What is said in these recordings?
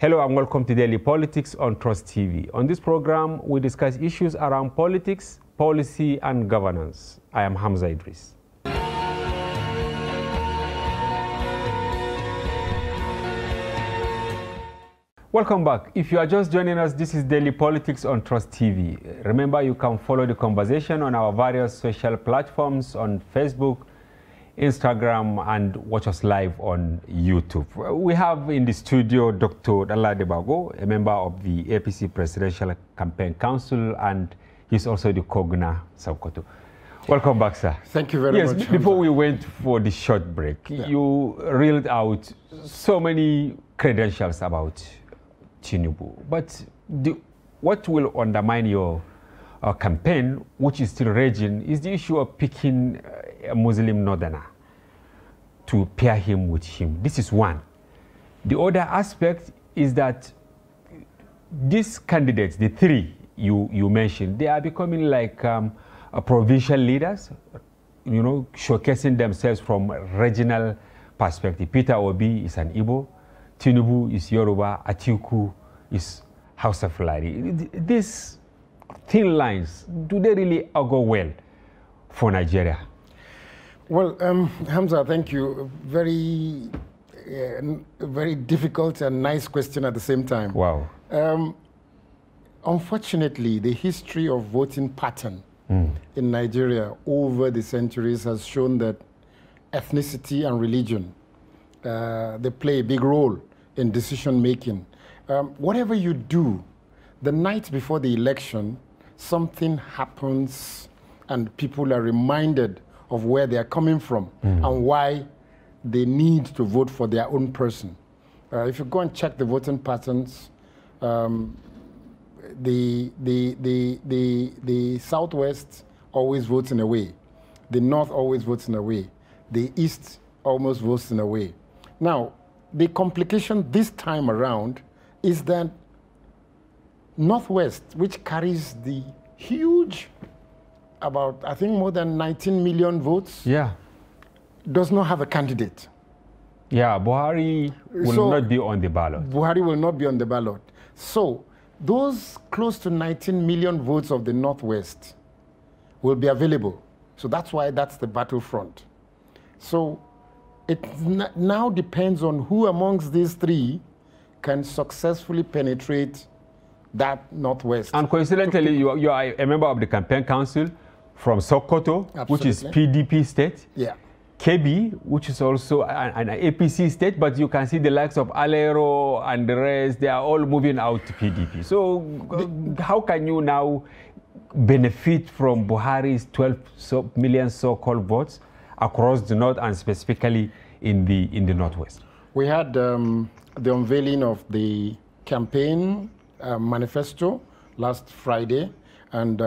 Hello and welcome to Daily Politics on Trust TV. On this program, we discuss issues around politics, policy, and governance. I am Hamza Idris. Welcome back. If you are just joining us, this is Daily Politics on Trust TV. Remember, you can follow the conversation on our various social platforms on Facebook, Instagram, and watch us live on YouTube. We have in the studio Dr. Dalla Debago, a member of the APC Presidential Campaign Council, and he's also the Kogna Sokoto. Welcome back, sir. Thank you very much. Yes, before we went for the short break, you reeled out so many credentials about Tinubu. But what will undermine your campaign, which is still raging, is the issue of picking a Muslim northerner to pair him with him. This is one. The other aspect is that these candidates, the three you mentioned, they are becoming like provincial leaders, you know, showcasing themselves from a regional perspective. Peter Obi is an Igbo, Tinubu is Yoruba, Atiku is Hausa Fulani. These thin lines, do they really augur well for Nigeria? Well, Hamza, thank you. Very difficult and nice question at the same time. Wow. Unfortunately, the history of voting pattern in Nigeria over the centuries has shown that ethnicity and religion, they play a big role in decision making. Whatever you do, the night before the election, something happens and people are reminded of where they are coming from and why they need to vote for their own person. If you go and check the voting patterns, the Southwest always votes in a way. The North always votes in a way. The East almost votes in a way. Now, the complication this time around is that Northwest, which carries the huge, about, I think, more than 19 million votes, does not have a candidate. Yeah, Buhari will not be on the ballot. Buhari will not be on the ballot. So those close to 19 million votes of the Northwest will be available. So that's why that's the battlefront. So it now depends on who amongst these three can successfully penetrate that Northwest. And coincidentally, you are a member of the campaign council from Sokoto, which is PDP state. Yeah. KB, which is also an APC state, but you can see the likes of Alero and the rest, they are all moving out to PDP. So how can you now benefit from Buhari's 12 million so-called votes across the North and specifically in the Northwest? We had the unveiling of the campaign manifesto last Friday, and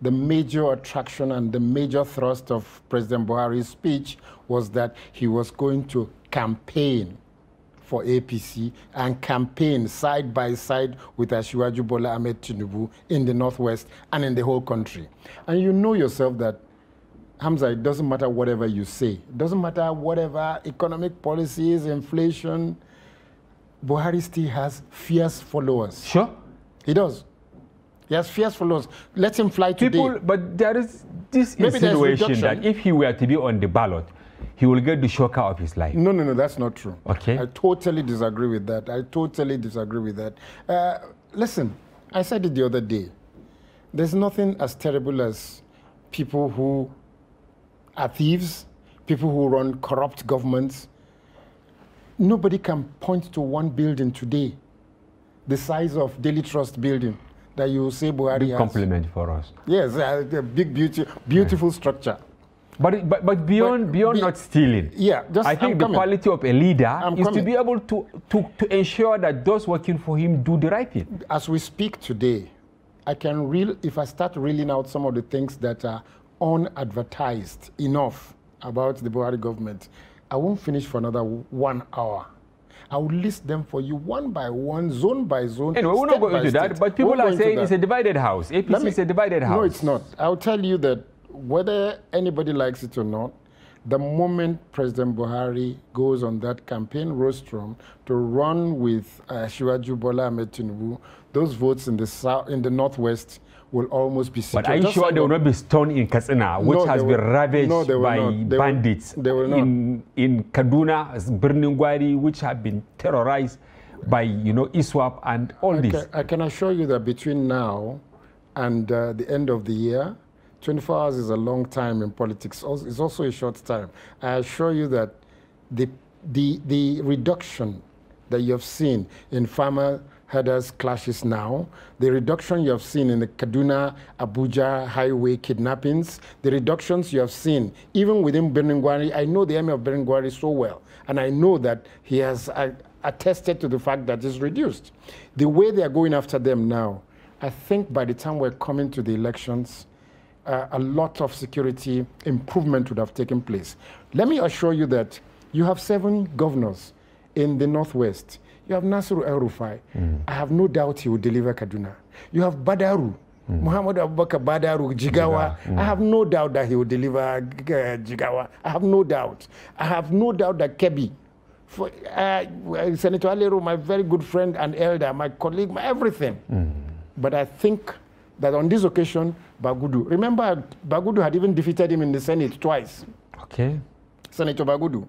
the major attraction and the major thrust of President Buhari's speech was that he was going to campaign for APC and campaign side by side with Asiwaju Bola Ahmed Tinubu in the Northwest and in the whole country. And you know yourself that, Hamza, it doesn't matter whatever you say. It doesn't matter whatever economic policies, inflation, Buhari still has fierce followers. Sure. He does. He has fierce followers. Let him fly today. But there is this insinuation that if he were to be on the ballot, he will get the shocker of his life. No, that's not true. Okay. I totally disagree with that. I totally disagree with that. Listen, I said it the other day. There's nothing as terrible as people who are thieves, people who run corrupt governments. Nobody can point to one building today, the size of Daily Trust building, that you say Buhari big has. Compliment for us. Yes, a big, beautiful structure. But beyond not stealing, I think the quality of a leader is to be able to ensure that those working for him do the right thing. As we speak today, if I start reeling out some of the things that are unadvertised enough about the Buhari government, I won't finish for another 1 hour. I will list them for you one by one, zone by zone. Anyway, we're not going into that, but people are saying it's a divided house. APC is a divided house. No, it's not. I'll tell you that whether anybody likes it or not, the moment President Buhari goes on that campaign rostrum to run with Shiwaju Bola Ahmed Tinubu, those votes in the south, in the northwest, will almost be secured. But are you sure they will not be stoned in Katsina, which has been ravaged by bandits? They will not. In Kaduna, Birnin, which have been terrorized by, ISWAP and all this. I can assure you that between now and the end of the year, 24 hours is a long time in politics. It's also a short time. I assure you that the reduction that you have seen in farmer herders clashes now, the reduction you have seen in the Kaduna-Abuja highway kidnappings, the reductions you have seen even within Birnin. I know the emir of Birnin so well, and I know that he has attested to the fact that it's reduced. The way they are going after them now, I think by the time we're coming to the elections, a lot of security improvement would have taken place. Let me assure you that you have 7 governors in the northwest. You have Nasiru El-Rufai. I have no doubt he will deliver Kaduna. You have Badaru, Muhammad Abubakar Badaru, Jigawa. I have no doubt that he will deliver Jigawa. I have no doubt. I have no doubt that Kebbi, Senator Alero, my very good friend and elder, my colleague, my everything. But I think that on this occasion, Bagudu, remember Bagudu had even defeated him in the Senate twice. Okay. Senator Bagudu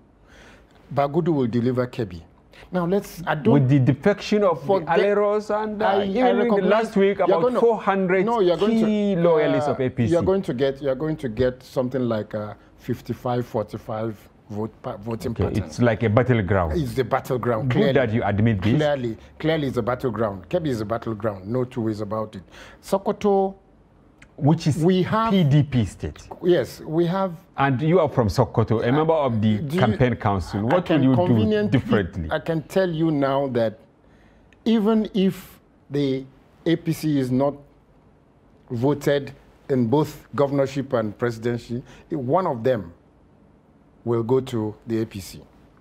will deliver Kebbi. Now with the defection of the Aleros and last week about 400 key loyalists of APC. You're going to get something like a 55-45 voting pattern. It's like a battleground. It's the battleground. Good that you admit this. Clearly it's a battleground. Kebbi is a battleground. No two ways about it. Sokoto, which is PDP state. Yes, we have. And you are from Sokoto, a member of the campaign council. What will you do differently? I can tell you now that even if the APC is not voted in both governorship and presidency, one of them will go to the APC.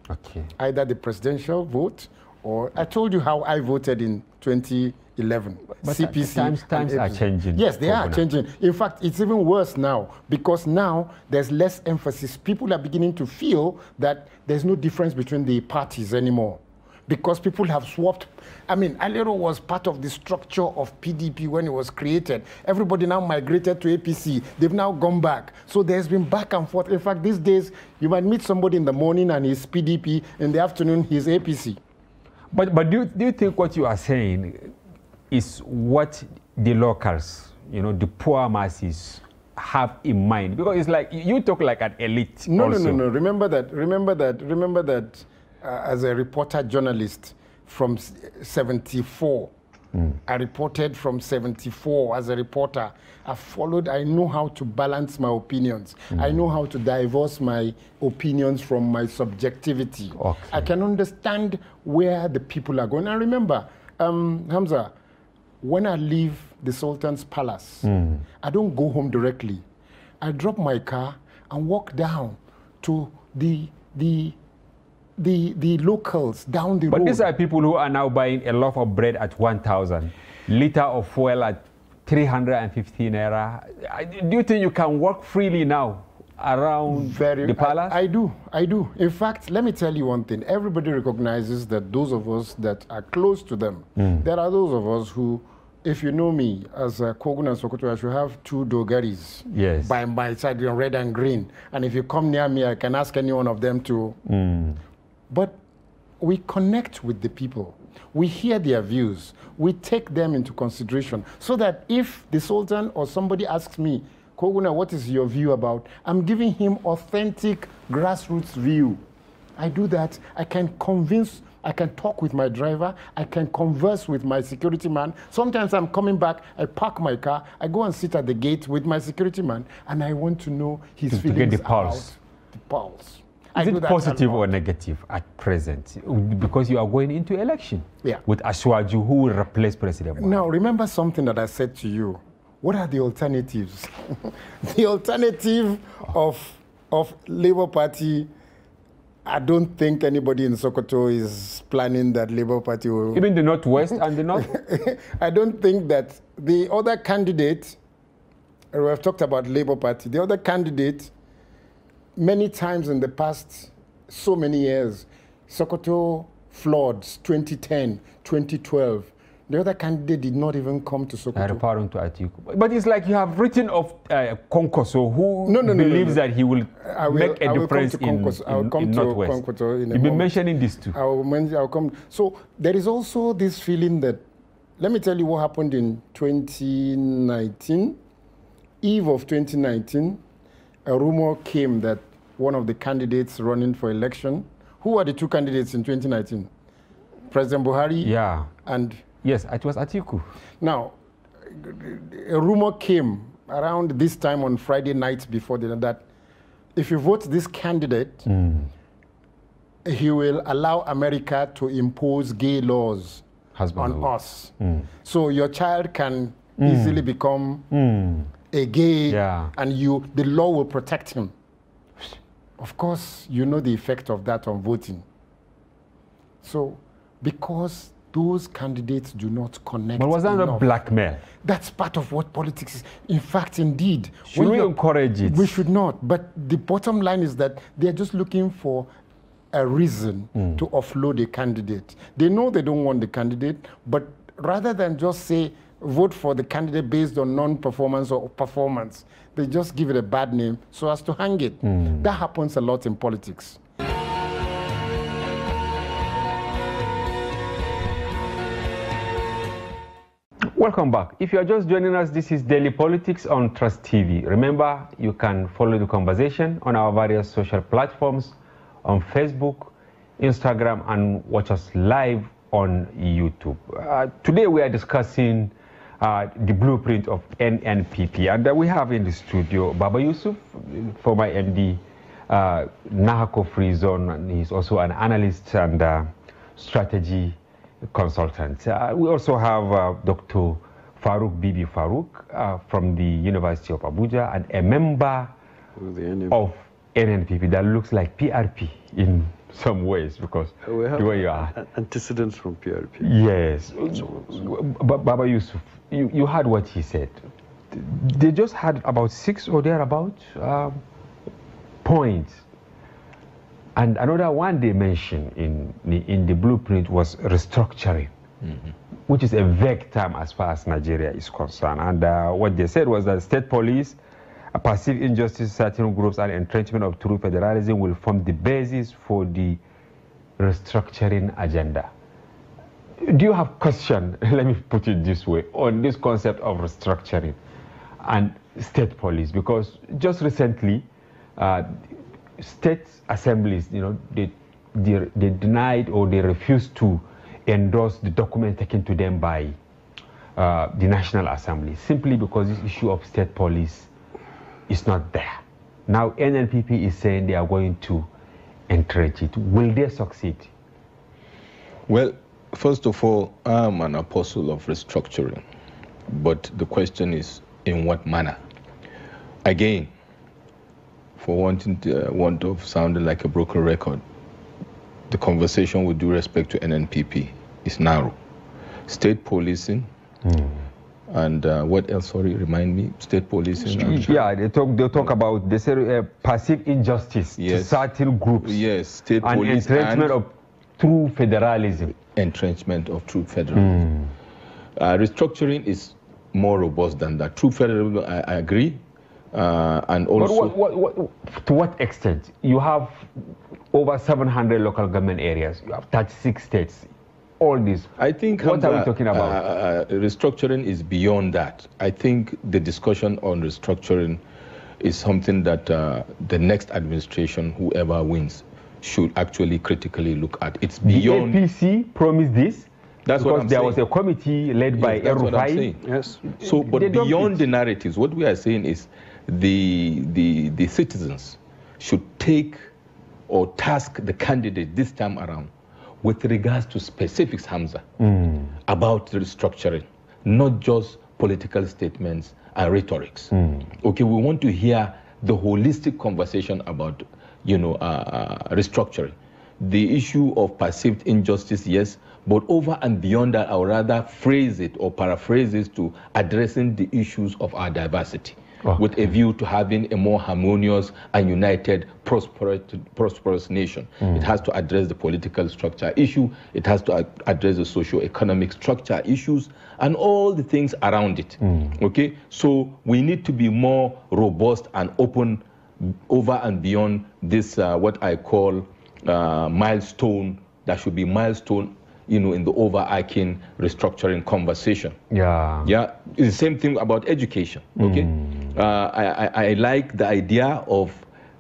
Okay. Either the presidential vote or I told you how I voted in 2011. But CPC times are changing. Yes, they are changing. In fact, it's even worse now because now there's less emphasis. People are beginning to feel that there's no difference between the parties anymore because people have swapped. I mean, Alero was part of the structure of PDP when it was created. Everybody now migrated to APC. They've now gone back. So there's been back and forth. In fact, these days, you might meet somebody in the morning and he's PDP, in the afternoon he's APC. But do you think what you are saying is what the locals, the poor masses, have in mind? Because it's like you talk like an elite. No. Remember that. As a reporter journalist from 74, I reported from 74 as a reporter. I know how to balance my opinions. I know how to divorce my opinions from my subjectivity. Okay. I can understand where the people are going. And remember, Hamza, when I leave the Sultan's palace, I don't go home directly. I drop my car and walk down to the locals down the road. But these are people who are now buying a loaf of bread at 1,000, liter of fuel at 350 naira. Do you think you can walk freely now around the palace? I do. In fact, let me tell you one thing. Everybody recognizes that those of us that are close to them, there are those of us who, if you know me, as Kogun and Sokoto, I should have 2 dogaris by my side, red and green. And if you come near me, I can ask any one of them to. But we connect with the people. We hear their views. We take them into consideration so that if the Sultan or somebody asks me, Koguna, what is your view about? I'm giving him authentic grassroots view. I do that. I can convince, I can talk with my driver. I can converse with my security man. Sometimes I'm coming back, I park my car, I go and sit at the gate with my security man, and I want to know his feelings get the pulse. about the pulse. Is it positive or negative at present? Because you are going into election with Ashwaju, who will replace President Buhari. Now, remember something that I said to you. What are the alternatives? The alternative of Labour Party, I don't think anybody in Sokoto is planning that Labour Party will... Even the Northwest and the North? I don't think that the other candidate, we have talked about Labour Party, the other candidate many times in the past so many years, Sokoto floods, 2010, 2012, the other candidate did not even come to Sokoto. Referring to Atiku. But it's like you have written of Konkoso, who believes that he will make a difference in Northwest. You've been mentioning this too. I'll come. So there is also this feeling that, let me tell you what happened in 2019. Eve of 2019, a rumor came that one of the candidates running for election, who were the two candidates in 2019? President Buhari and... Yes, it was Atiku. Now, a rumor came around this time on Friday night before that if you vote this candidate, he will allow America to impose gay laws on us. So your child can easily become a gay, and the law will protect him. Of course, you know the effect of that on voting. So, because those candidates do not connect. But was that not blackmail? That's part of what politics is. In fact, indeed. Should we encourage it? We should not. But the bottom line is that they're just looking for a reason to offload a candidate. They know they don't want the candidate, but rather than just say, vote for the candidate based on non-performance or performance, they just give it a bad name so as to hang it. That happens a lot in politics. Welcome back. If you are just joining us, this is Daily Politics on Trust TV. Remember, you can follow the conversation on our various social platforms on Facebook, Instagram, and watch us live on YouTube. Today we are discussing the blueprint of NNPP, and we have in the studio Baba Yusuf, former MD, Nahako Free Zone, and he's also an analyst and strategy consultant. We also have Dr. Farouk Bibi Farouk from the University of Abuja, and a member of NNPP that looks like PRP in some ways, because the way you are. Antecedents from PRP. Yes. Baba Yusuf, you heard what he said. They just had about 6 or thereabout points. And another one they mentioned in the blueprint was restructuring, which is a vague term as far as Nigeria is concerned. And what they said was that state police, passive injustice, certain groups, and entrenchment of true federalism will form the basis for the restructuring agenda. Do you have question, let me put it this way, on this concept of restructuring and state police? Because just recently, state assemblies, they denied or they refused to endorse the document taken to them by the National Assembly, simply because this issue of state police is not there. Now NNPP is saying they are going to entrench it. Will they succeed? Well, first of all, I'm an apostle of restructuring, but the question is, in what manner? Again, for want of sounding like a broken record, the conversation with due respect to NNPP is narrow. State policing, and what else? Sorry, remind me. State policing. Yeah, they talk about, they say passive injustice to certain groups. Yes, state and police entrenchment of true federalism. Entrenchment of true federalism. Restructuring is more robust than that. True federalism, I agree. And also, but to what extent? You have over 700 local government areas. You have 36 states. All this. I think what are we talking about? Restructuring is beyond that. I think the discussion on restructuring is something that the next administration, whoever wins, should actually critically look at. It's beyond. The APC promised this. That's what I'm saying. There was a committee led by Erufai. Yes. So, but beyond the narratives, what we are saying is the citizens should take or task the candidate this time around with regards to specifics, Hamza, about restructuring, not just political statements and rhetorics. Okay, we want to hear the holistic conversation about, restructuring. The issue of perceived injustice, yes, but over and beyond that, I would rather phrase it or paraphrase it to addressing the issues of our diversity. with a view to having a more harmonious and united, prosperous nation. It has to address the political structure issue, it has to address the socio-economic structure issues, and all the things around it. Okay, so we need to be more robust and open over and beyond this, what I call milestone. That should be milestone, you know, in the overarching restructuring conversation. Yeah, it's the same thing about education. Okay, I like the idea of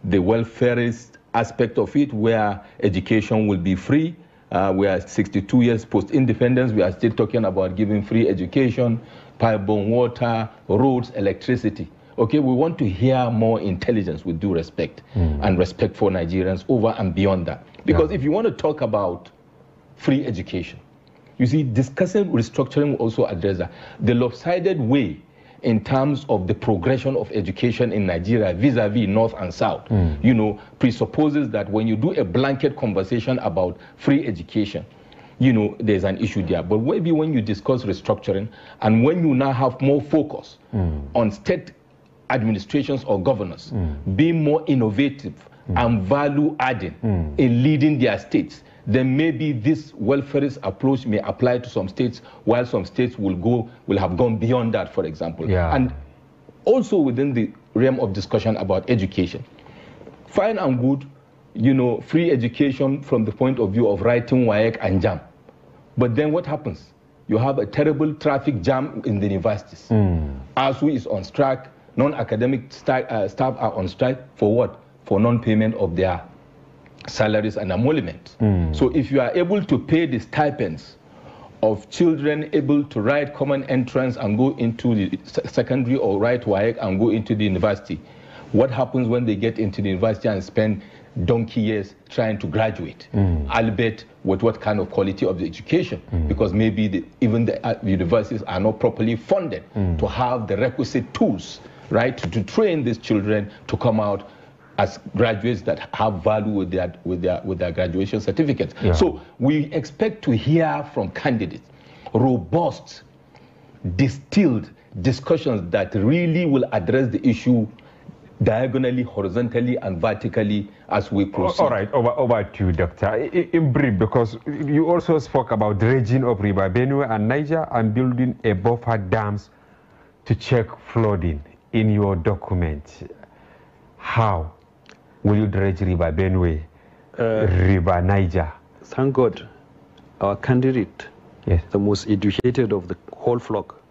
the welfarist aspect of it, where education will be free. We are 62 years post-independence. We are still talking about giving free education, pipe-borne water, roads, electricity. Okay, we want to hear more intelligence with due respect and respect for Nigerians over and beyond that. Because if you want to talk about free education, you see, discussing restructuring will also address that. The lopsided way in terms of the progression of education in Nigeria vis-a-vis North and South, you know, presupposes that when you do a blanket conversation about free education, you know, there's an issue there. But maybe when you discuss restructuring and when you now have more focus on state administrations or governors being more innovative and value-adding in leading their states, then maybe this welfarist approach may apply to some states, while some states will have gone beyond that, for example. And also within the realm of discussion about education, fine and good, you know, free education from the point of view of writing WAEC and JAM. But then what happens? You have a terrible traffic jam in the universities. ASU is on strike, non-academic staff are on strike for what? For non-payment of their salaries and emoluments. So if you are able to pay the stipends of children able to write common entrance and go into the secondary, or write WAEC and go into the university, what happens when they get into the university and spend donkey years trying to graduate, albeit with what kind of quality of the education? Because maybe even the universities are not properly funded to have the requisite tools, right, to train these children to come out as graduates that have value with their graduation certificates. So we expect to hear from candidates robust, distilled discussions that really will address the issue diagonally, horizontally, and vertically as we proceed. All right, over to you, Doctor. In brief, because you also spoke about dredging of River Benue and Niger and building a buffer dams to check flooding in your document. How will you dredge River Benue, River Niger? Thank God, our candidate, the most educated of the whole flock,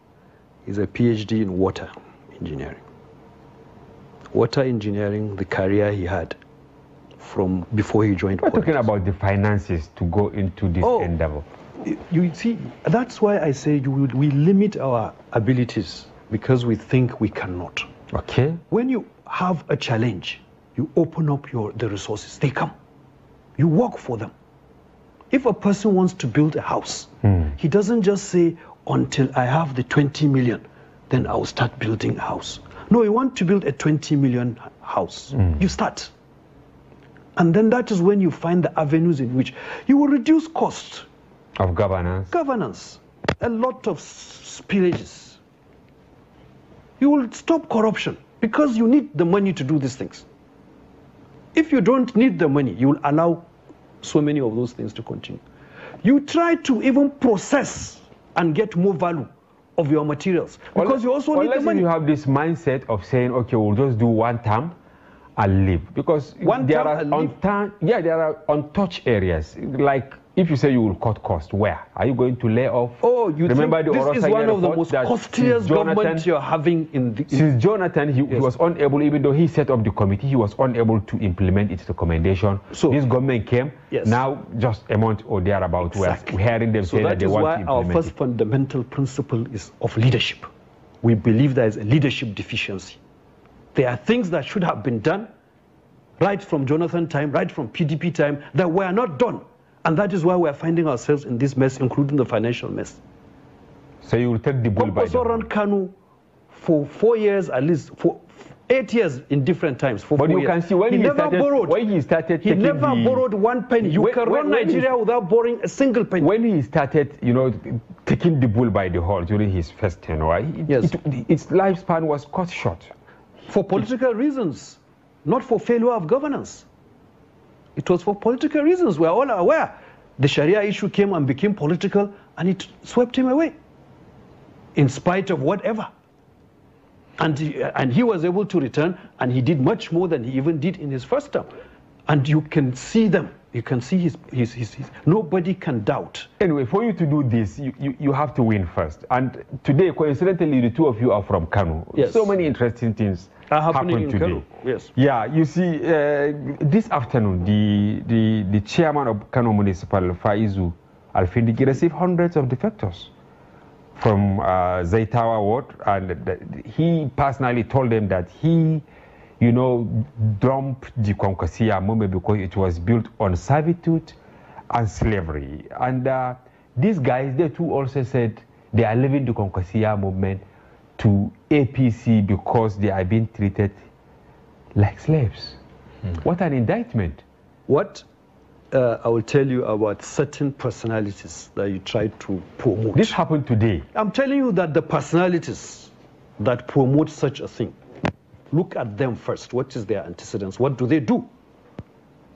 is a PhD in water engineering. Water engineering, the career he had from before he joined politics. We're talking about the finances to go into this endeavor. You see, that's why I say we limit our abilities because we think we cannot. Okay. When you have a challenge, you open up the resources, they come. You work for them. If a person wants to build a house, he doesn't just say, until I have the 20 million, then I'll start building a house. No, you want to build a 20 million house. You start. And then that is when you find the avenues in which you will reduce cost. Of governance. Governance. A lot of spillages. You will stop corruption because you need the money to do these things. If you don't need the money, you will allow so many of those things to continue. You try to even process and get more value of your materials because you also need the money. You have this mindset of saying, okay, we'll just do one term and leave, because there are untouched areas. Like if you say you will cut costs, where are you going to lay off? Oh, you remember this is one of the most costliest governments you're having in the... Since Jonathan, he was unable, even though he set up the committee, he was unable to implement its recommendation. So this government came, now just a month or thereabout, we're hearing them say that they want to implement it. So that is why our first fundamental principle is of leadership. We believe there is a leadership deficiency. There are things that should have been done right from Jonathan time, right from PDP time, that were not done. And that is why we are finding ourselves in this mess, including the financial mess. So you will take the bull by the horn. Kanu for 4 years, at least for 8 years in different times. But you can see when he never borrowed. When he started, he never borrowed 1 penny. You can run Nigeria without borrowing a single penny. When he started, taking the bull by the horn during his first tenure, its lifespan was cut short. for political reasons, not for failure of governance. It was for political reasons. We're all aware. The Sharia issue came and became political, and it swept him away, in spite of whatever. And he was able to return, and he did much more than he even did in his first term. And you can see them. You can see his nobody can doubt. Anyway, for you to do this, you have to win first. And today, coincidentally, the two of you are from Kano. Yes. So many interesting things are happening in today. Kano. Yes. Yeah, you see, this afternoon, the chairman of Kano Municipal, Faizu Alfindiki, received hundreds of defectors from Zaitawa Ward, and he personally told them that he, you know, dumped the Konkosia movement because it was built on servitude and slavery. And these guys, they too also said they are leaving the Konkosia movement to APC because they are being treated like slaves. What an indictment. What I will tell you about certain personalities that you try to promote. This happened today. I'm telling you that the personalities that promote such a thing, look at them first. What is their antecedents? What do they do?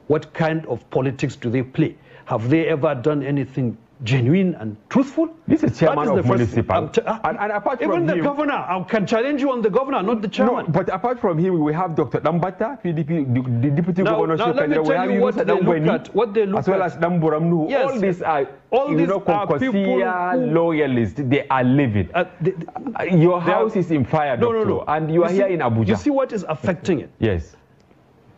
What kind of politics do they play? Have they ever done anything genuine and truthful? This is chairman of municipal. And apart from even the him, governor, I can challenge you on the governor, not the chairman. No, but apart from him, we have Dr. Dambata, PDP, the deputy governorship. Now let me tell you what they look at. What they look as well at. as Damburamnu. Yes. All these are Konkosia loyalists. They are living. Your house is in fire, doctor, no. And you are here in Abuja. You see what is affecting it? Yes.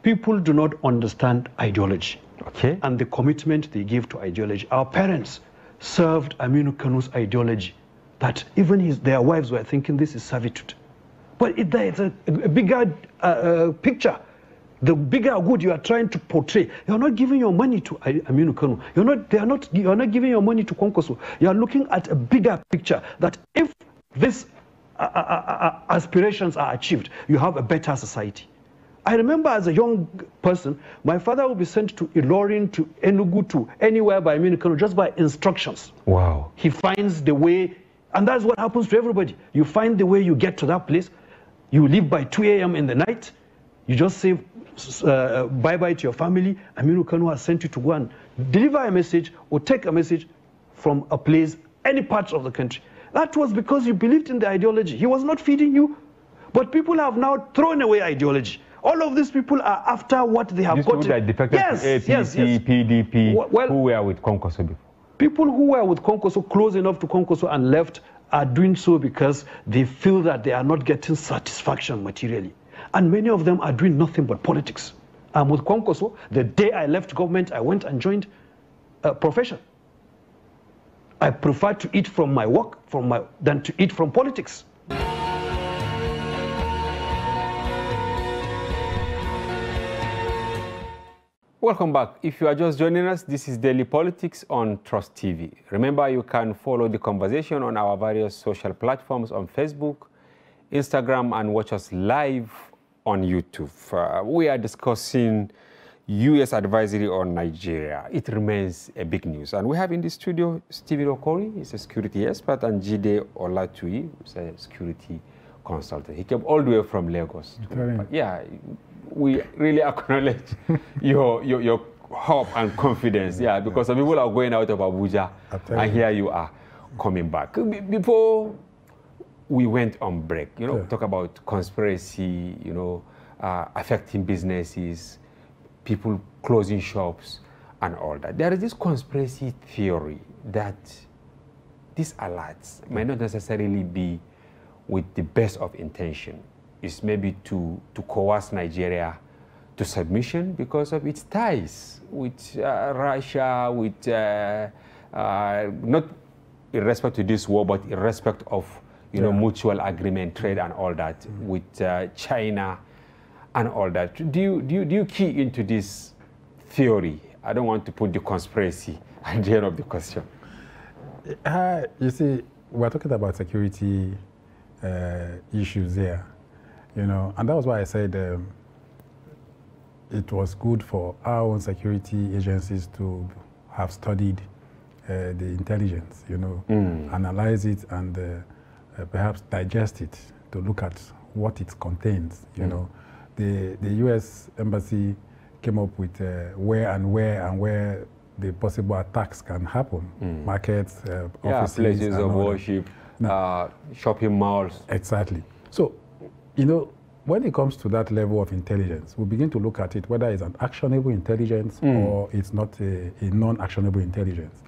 People do not understand ideology. Okay. And the commitment they give to ideology. Our parents served Aminu Kanu's ideology, that even their wives were thinking this is servitude. But it's a bigger picture. The bigger good you are trying to portray. You're not giving your money to Aminu Kanu. You're not giving your money to Konkoso. You're looking at a bigger picture, that if these aspirations are achieved, you have a better society. I remember as a young person, my father would be sent to Ilorin, to Enugu, to anywhere by Aminu Kanu just by instructions. Wow. He finds the way, and that's what happens to everybody. You find the way you get to that place. You leave by 2 a.m. in the night. You just say bye-bye to your family. Aminu Kanu has sent you to go and deliver a message or take a message from a place, any part of the country. That was because you believed in the ideology. He was not feeding you. But people have now thrown away ideology. All of these people are after what they have got. Yes, PDP, well, who were with Konkoso before. People who were with Konkoso, close enough to Konkoso and left, are doing so because they feel that they are not getting satisfaction materially. And many of them are doing nothing but politics. I'm with Konkoso. The day I left government, I went and joined a profession. I prefer to eat from my work than to eat from politics. Welcome back. If you are just joining us, this is Daily Politics on Trust TV. Remember, you can follow the conversation on our various social platforms on Facebook, Instagram, and watch us live on YouTube. We are discussing U.S. advisory on Nigeria. It remains a big news. And we have in the studio Stephen Okori, he's a security expert, and Jide Olatui, who's a security consultant. He came all the way from Lagos. Yeah, we really acknowledge your hope and confidence, because some people are going out of Abuja, and here you are coming back. Before we went on break, talk about conspiracy, affecting businesses, people closing shops, and all that. There is this conspiracy theory that these alerts may not necessarily be with the best of intention. Is maybe to coerce Nigeria to submission because of its ties with Russia, with not in respect to this war, but in respect of mutual agreement, trade, and all that, with China and all that. Do you key into this theory? I don't want to put the conspiracy at the end of the question. You see, we're talking about security issues here. And that was why I said it was good for our own security agencies to have studied the intelligence, analyze it and perhaps digest it to look at what it contains. You know, the U.S. embassy came up with where the possible attacks can happen. Markets, offices, places of worship, shopping malls. Exactly. So, you know, when it comes to that level of intelligence, we begin to look at it whether it's an actionable intelligence or it's not a non-actionable intelligence.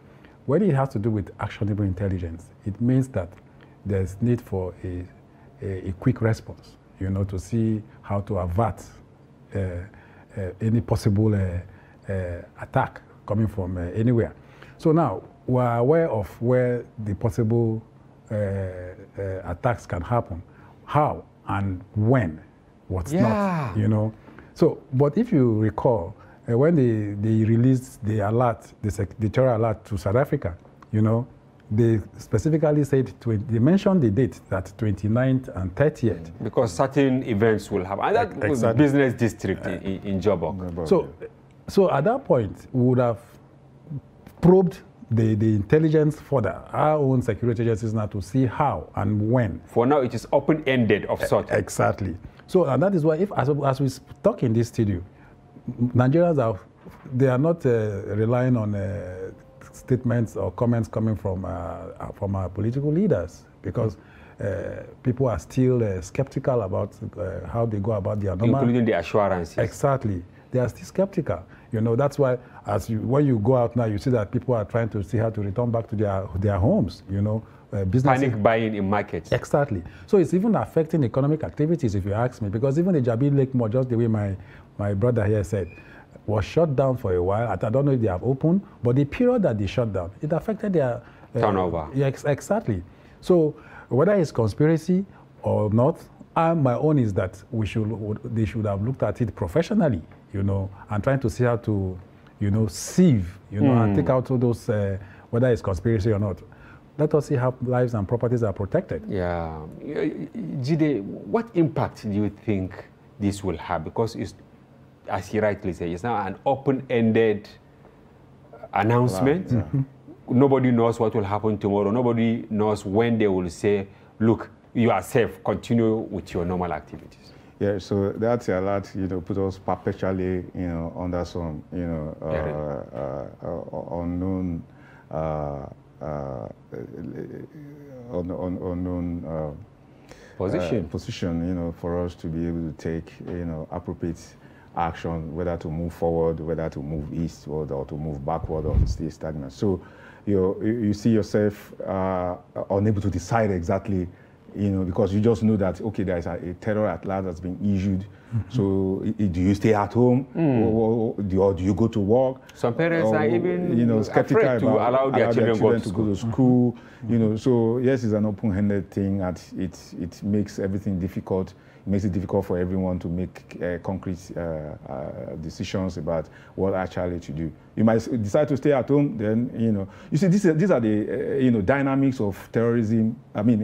When it has to do with actionable intelligence, it means that there's need for a quick response, you know, to see how to avert any possible attack coming from anywhere. So now we're aware of where the possible attacks can happen, how and when, what's not, you know. So, but if you recall, when they released the alert, the terror alert to South Africa, you know, they specifically said, they mentioned the date, that 29th and 30th. Because certain events will happen. And that was the business district in Joburg. So at that point, we would have probed the intelligence further, our own security agencies now, to see how and when. For now, it is open-ended of sort. Exactly. So, and that is why, as we talk in this studio, Nigerians are not relying on statements or comments coming from our political leaders, because people are still skeptical about how they go about their normal. Including the assurances. Exactly. They are still skeptical. You know, that's why when you go out now, you see that people are trying to see how to return back to their homes, you know. Panic buying in markets. Exactly. So it's even affecting economic activities, if you ask me, because even the Jabi Lake Mall, just the way my brother here said, was shut down for a while. I don't know if they have opened, but the period that they shut down, it affected their turnover. Yeah, exactly. So whether it's conspiracy or not, my own is that they should have looked at it professionally, you know, and trying to see how to, you know, sieve, you know, and take out all those, whether it's conspiracy or not. Let us see how lives and properties are protected. Yeah. Jide, what impact do you think this will have? Because it's, as he rightly said, it's now an open-ended announcement. Yeah. Nobody knows what will happen tomorrow. Nobody knows when they will say, look, you are safe, continue with your normal activities. Yeah, so that alert, you know, put us perpetually, you know, under some, you know, unknown, unknown position, you know, for us to be able to take, you know, appropriate action, whether to move forward, whether to move eastward or to move backward or to stay stagnant. So you see yourself unable to decide exactly, you know, because you just know that, okay, there is a terror alert that's been issued. So do you stay at home or do you go to work? Some parents are even, you know, skeptical afraid to allow their children to go to school. You know, so yes, it's an open-handed thing, and it makes everything difficult. It makes it difficult for everyone to make concrete decisions about what actually to do. You might decide to stay at home, then, you know. You see, these are the, you know, dynamics of terrorism. I mean,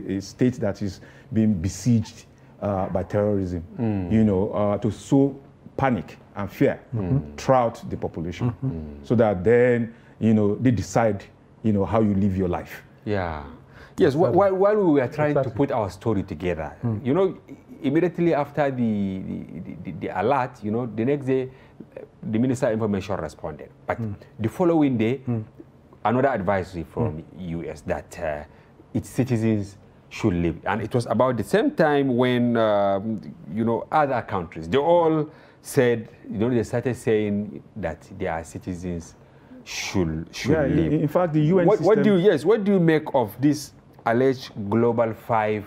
a state that is being besieged by terrorism, you know, to sow panic and fear throughout the population, so that then, you know, they decide, you know, how you live your life. Yeah. Yes, while we were trying to put our story together, you know, immediately after the alert, you know, the next day, the Minister of Information responded. But the following day, another advisory from US that its citizens should leave. And it was about the same time when, you know, other countries, they all said, you know, they started saying that their citizens should leave. In fact, the UN system... What do you make of this alleged global 5,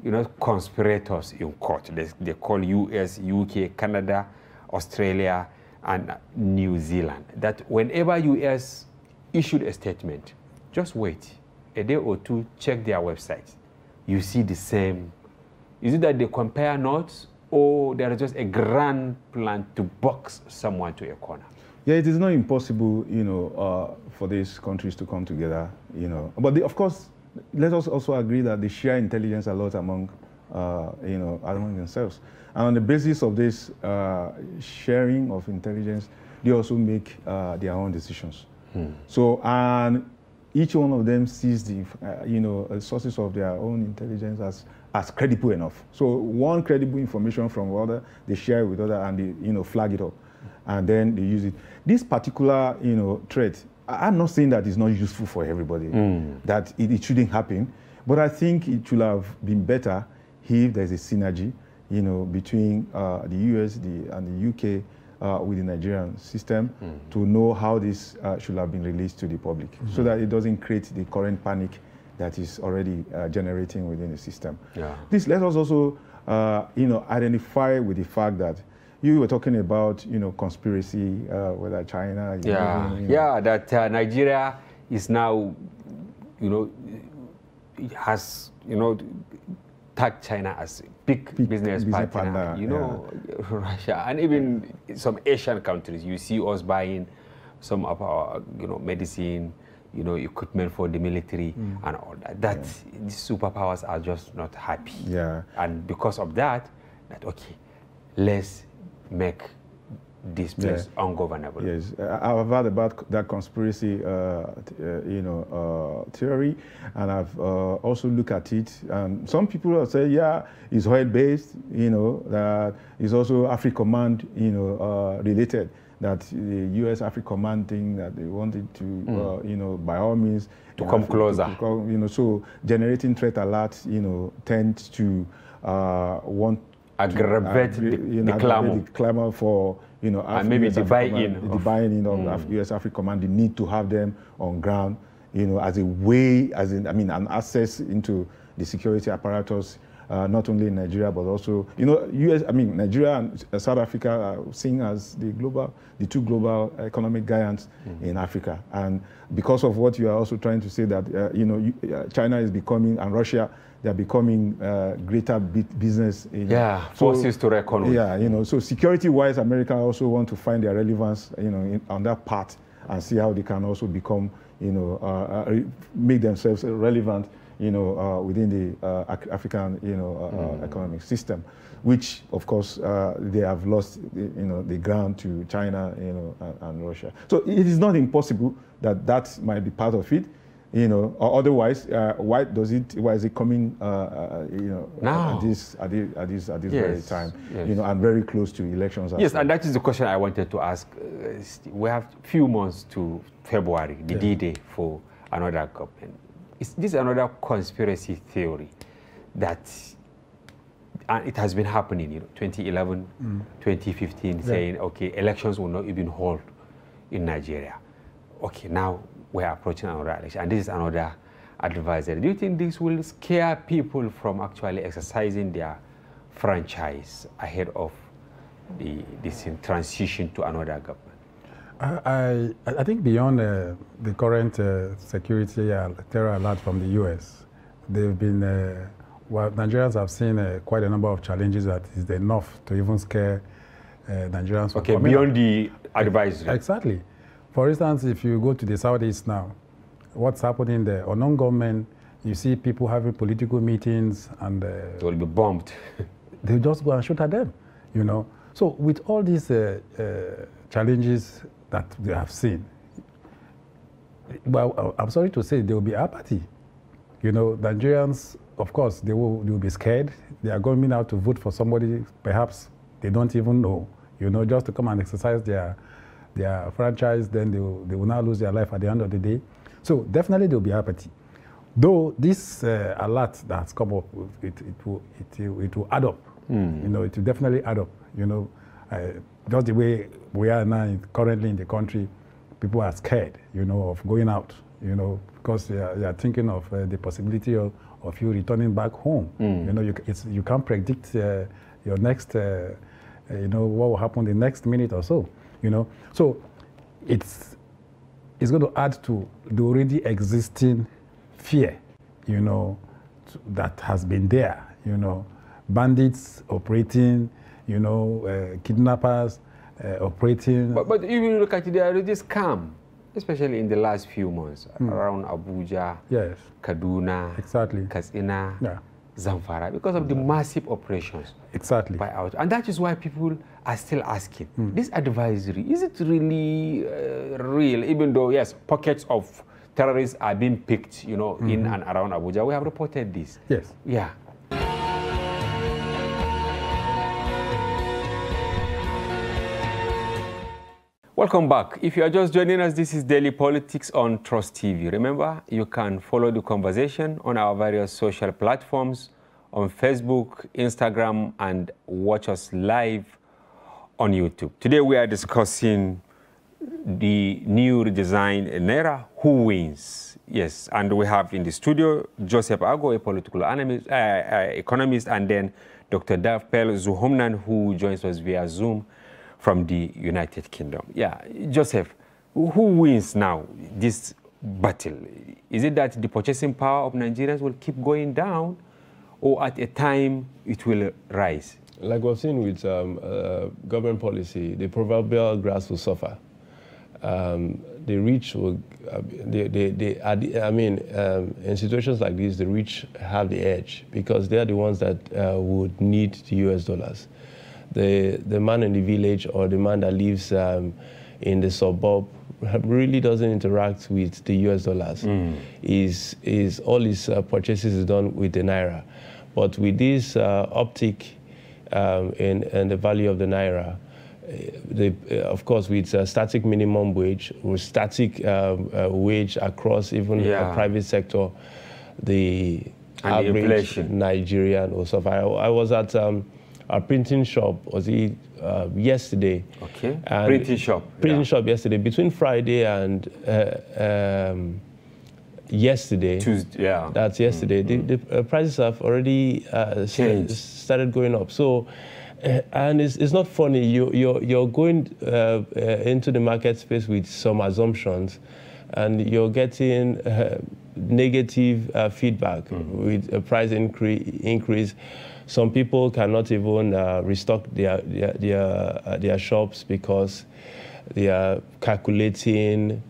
you know, conspirators in court? They call US, UK, Canada, Australia, and New Zealand. That whenever US issued a statement, just wait a day or two, check their website. You see the same. Is it that they compare notes, or there is just a grand plan to box someone to a corner? Yeah, it is not impossible, you know, for these countries to come together, you know. But of course, let us also agree that they share intelligence a lot among, you know, among themselves. And on the basis of this sharing of intelligence, they also make their own decisions. So, and each one of them sees the, sources of their own intelligence as credible enough. So one credible information from other, they share it with other, and they, flag it up, and then they use it. This particular, threat, I'm not saying that it's not useful for everybody, that it shouldn't happen, but I think it should have been better if there's a synergy, between the US and the UK with the Nigerian system to know how this should have been released to the public, so that it doesn't create the current panic that is already generating within the system. Yeah. This let us also, identify with the fact that you were talking about, conspiracy, whether China. That Nigeria is now, it has, tagged China as big business partner. Russia, and even some Asian countries. You see us buying some of our, medicine, equipment for the military and all that. These superpowers are just not happy. Yeah. And because of that, okay, let's make this place ungovernable. Yes, I've heard about that conspiracy, theory, and I've also looked at it. And some people will say, it's oil-based, that is also AfriCommand, related. That the U.S. AfriCommand thing that they wanted to, by all means, to come closer. So generating threat alerts, tends to want aggravate the clamor for, and maybe the buy-in of U.S. AfriCommand, the need to have them on ground, as a way, an access into the security apparatus, not only in Nigeria, but also, Nigeria and South Africa are seen as the two global economic giants in Africa. And because of what you are also trying to say that, China is becoming, and Russia, they're becoming greater business. Forces to reckon with. So security-wise, America also want to find their relevance, on that part, and see how they can also become, make themselves relevant, within the African, economic system, which, of course, they have lost, the ground to China, and Russia. So it is not impossible that might be part of it. Or otherwise, why is it coming, now at this very time, and very close to elections? Yes, and that is the question I wanted to ask. We have few months to February, the D-Day for another government. Is this another conspiracy theory that it has been happening, 2011, 2015, saying, okay, elections will not even hold in Nigeria. Okay, now we're approaching another election, and this is another advisory. Do you think this will scare people from actually exercising their franchise ahead of this transition to another government? I think beyond the current security terror alert from the U.S., they've been, Nigerians have seen quite a number of challenges that is enough to even scare Nigerians. Okay, beyond the advisory. Exactly. For instance, if you go to the Southeast now, what's happening there? Or non-government, you see people having political meetings and... they will be bombed. They'll just go and shoot at them, So with all these challenges that they have seen, well, I'm sorry to say, there will be apathy. Nigerians, of course, they will be scared. They are going out to vote for somebody perhaps they don't even know, just to come and exercise their franchise. Then they will now lose their life at the end of the day. So definitely there will be apathy. Though this alert that's come up, it will add up. It will definitely add up. Just the way we are now currently in the country, people are scared, of going out, because they are thinking of the possibility of you returning back home. You can't predict your next, what will happen the next minute or so. So it's going to add to the already existing fear, that has been there, bandits operating, kidnappers operating. But if you look at it, they are already scam, especially in the last few months, around Abuja, Kaduna, Katsina, Zamfara, because of the massive operations. Exactly. By out. And that is why people are still asking, this advisory, is it really real? Even though, yes, pockets of terrorists are being picked, you know, in and around Abuja. We have reported this. Yes. Yeah. Welcome back. If you are just joining us, this is Daily Politics on Trust TV. Remember, you can follow the conversation on our various social platforms on Facebook, Instagram, and watch us live on YouTube. Today we are discussing the new redesigned Naira, who wins? Yes, and we have in the studio Joseph Ago, a political economist, and then Dr. Dapel Zuhomnan, who joins us via Zoom from the United Kingdom. Yeah, Joseph, who wins now this battle? Is it that the purchasing power of Nigerians will keep going down, or at a time it will rise? Like we've seen with government policy, the proverbial grass will suffer. The rich will, in situations like this, the rich have the edge because they are the ones that would need the US dollars. The man in the village or the man that lives in the suburb really doesn't interact with the US dollars. Is all his purchases is done with the Naira. But with this uptick in the value of the Naira, of course, with static minimum wage, with static wage across even the private sector, the average Nigerian will suffer. I was at a printing shop, was it yesterday? Okay, printing shop. Printing shop yesterday. Between Friday and yesterday, Tuesday, yeah. That's yesterday, the prices have already started going up. So, and it's not funny, you're going into the market space with some assumptions, and you're getting negative feedback with a price increase. Some people cannot even restock their shops because they are calculating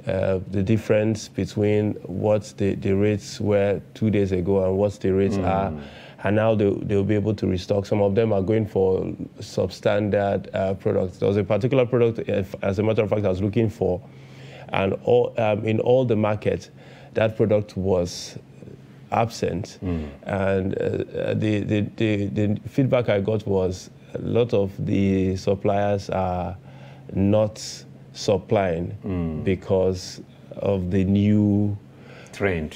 the difference between what the rates were 2 days ago and what the rates are. And now they'll be able to restock. Some of them are going for substandard products. There was a particular product, as a matter of fact, I was looking for, and in all the markets, that product was absent. And the feedback I got was a lot of the suppliers are not supplying because of the new trend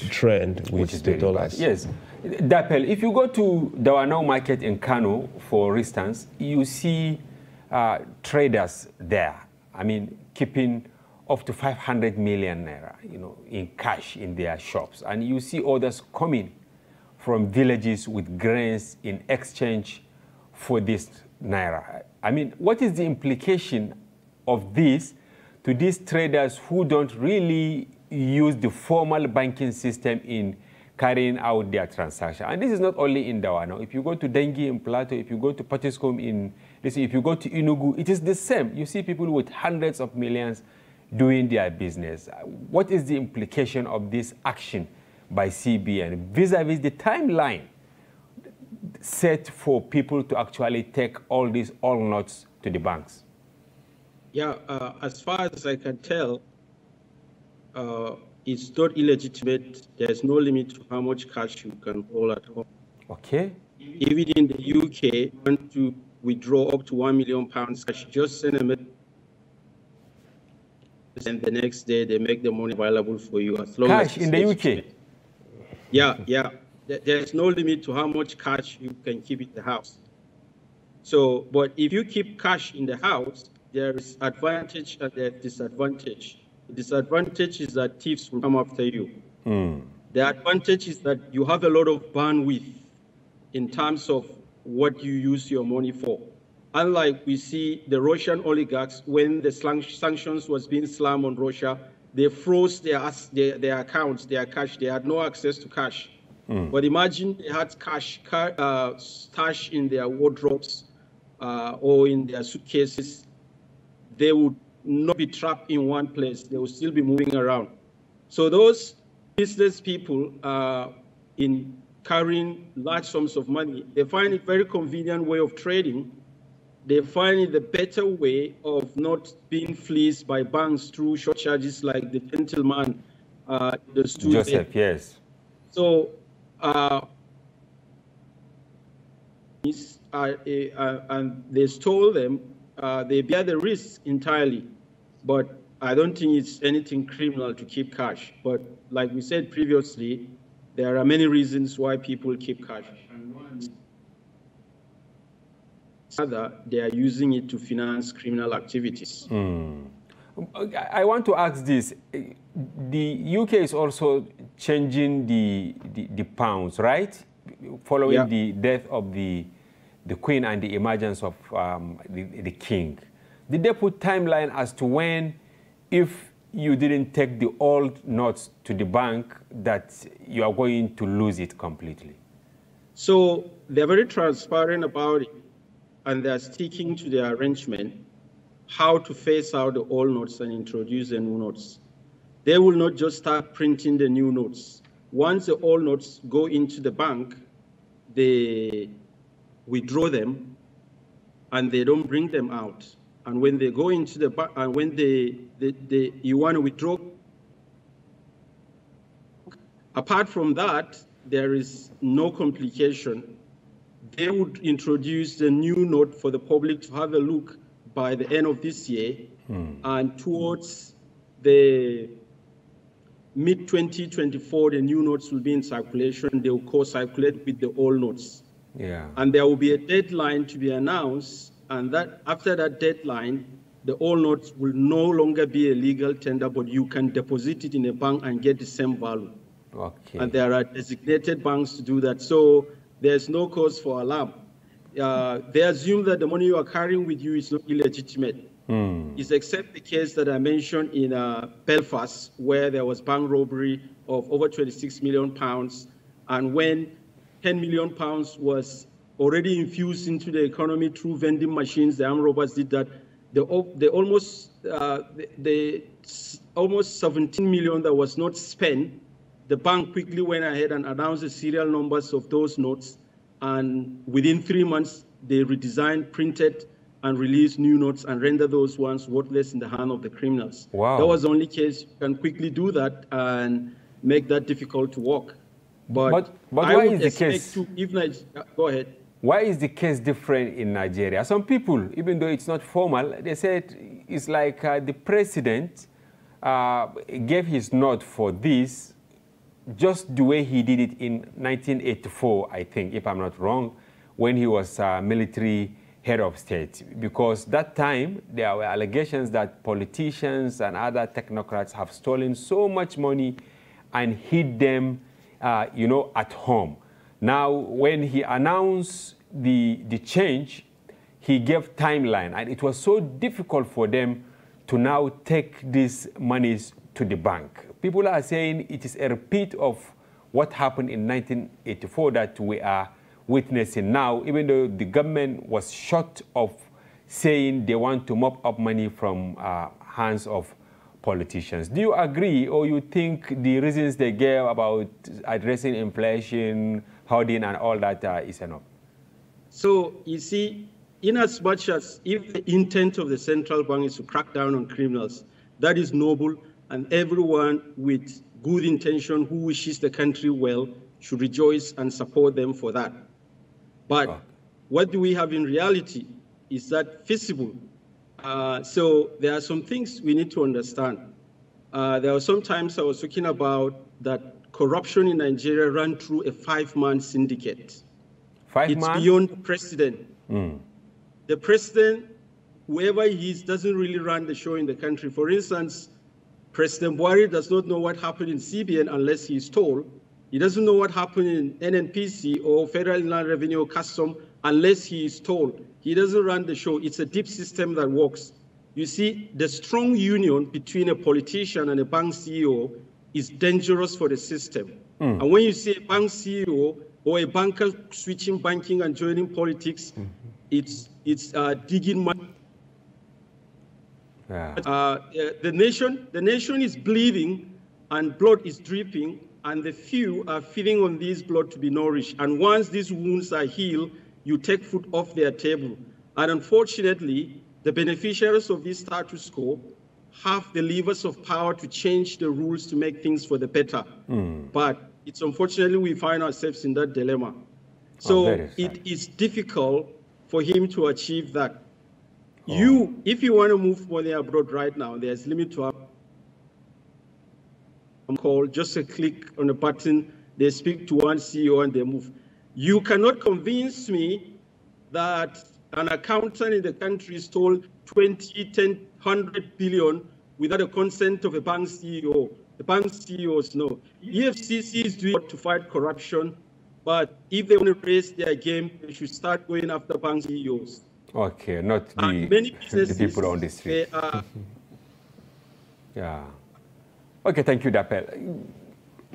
with the dollars. Yes. Dapel, if you go to Dawanau market in Kano, for instance, you see traders there, I mean, keeping up to 500 million naira, you know, in cash in their shops. And you see others coming from villages with grains in exchange for this naira. I mean, what is the implication of this to these traders who don't really use the formal banking system in carrying out their transaction? And this is not only in Dawanau. If you go to Dengi in Plateau, if you go to Patiskum if you go to Enugu, it is the same. You see people with hundreds of millions doing their business. What is the implication of this action by CBN vis-a-vis the timeline set for people to actually take all these all-nuts to the banks? Yeah, as far as I can tell, it's not illegitimate. There's no limit to how much cash you can hold at home. Okay. Even in the UK, you want to withdraw up to £1 million cash, just send a message, and the next day they make the money available for you as long cash as in the UK. Yeah. There's no limit to how much cash you can keep in the house. So, but if you keep cash in the house, there is advantage and there's disadvantage. The disadvantage is that thieves will come after you. The advantage is that you have a lot of bandwidth in terms of what you use your money for. Unlike we see the Russian oligarchs, when the sanctions was being slammed on Russia, they froze their accounts, their cash. They had no access to cash. But imagine they had cash stashed in their wardrobes or in their suitcases. They would not be trapped in one place. They will still be moving around. So those business people in carrying large sums of money, they find it a very convenient way of trading. They find it the better way of not being fleeced by banks through short charges like the gentleman the student. Joseph, yes. So, and they stole them. They bear the risk entirely, but I don't think it's anything criminal to keep cash. But like we said previously, there are many reasons why people keep cash. And one is they are using it to finance criminal activities. I want to ask this. The UK is also changing the pounds, right? Following the death of the Queen and the emergence of the King. Did they put timeline as to when, if you didn't take the old notes to the bank, that you are going to lose it completely? So they're very transparent about it, and they're sticking to their arrangement, how to phase out the old notes and introduce the new notes. They will not just start printing the new notes. Once the old notes go into the bank, they withdraw them and they don't bring them out. And when they go into the bank, and when you want to withdraw, apart from that, there is no complication. They would introduce the new note for the public to have a look by the end of this year, and towards the mid-2024, the new notes will be in circulation. They will co-circulate with the old notes. Yeah. And there will be a deadline to be announced, and that after that deadline, the old notes will no longer be a legal tender, but you can deposit it in a bank and get the same value. Okay. And there are designated banks to do that. So there's no cause for alarm. They assume that the money you are carrying with you is not illegitimate. It's except the case that I mentioned in Belfast, where there was bank robbery of over £26 million. And when £10 million was already infused into the economy through vending machines, the armed robbers did that. The almost 17 million that was not spent, the bank quickly went ahead and announced the serial numbers of those notes. And within 3 months, they redesigned, printed, and released new notes and rendered those ones worthless in the hand of the criminals. Wow. That was the only case you can quickly do that and make that difficult to work. But why is the case? Go ahead. Why is the case different in Nigeria? Some people, even though it's not formal, they said it's like the president gave his nod for this just the way he did it in 1984, I think, if I'm not wrong, when he was military head of state. Because that time, there were allegations that politicians and other technocrats have stolen so much money and hid them, at home. Now, when he announced the change, he gave timeline, and it was so difficult for them to now take these monies to the bank. People are saying it is a repeat of what happened in 1984 that we are witnessing now, even though the government was short of saying they want to mop up money from hands of politicians. Do you agree, or you think the reasons they gave about addressing inflation, hoarding, and all that is enough? So, you see, in as much as if the intent of the central bank is to crack down on criminals, that is noble, and everyone with good intention who wishes the country well should rejoice and support them for that. But what do we have in reality? Is that feasible? So there are some things we need to understand. There were some times I was talking about that corruption in Nigeria ran through a 5-man syndicate. It's beyond the president. The president, whoever he is, doesn't really run the show in the country. For instance, President Buhari does not know what happened in CBN unless he is told. He doesn't know what happened in NNPC or Federal Inland Revenue or Custom unless he is told. He doesn't run the show. It's a deep system that works. You see, the strong union between a politician and a bank CEO is dangerous for the system. And when you see a bank CEO or a banker switching banking and joining politics, it's digging money. The nation is bleeding and blood is dripping, and the few are feeding on this blood to be nourished. And once these wounds are healed, you take food off their table. And unfortunately, the beneficiaries of this status quo have the levers of power to change the rules to make things for the better. But it's unfortunately we find ourselves in that dilemma. So it is difficult for him to achieve that. If you want to move money abroad right now, there's limit to our call, just a click on a button, they speak to one CEO and they move. You cannot convince me that an accountant in the country stole 20, 10, 100 billion without the consent of a bank CEO. The bank CEOs know. EFCC is doing to fight corruption, but if they want to raise their game, they should start going after bank CEOs. Okay, not many the people on the street. Yeah. Okay, thank you, Dapel.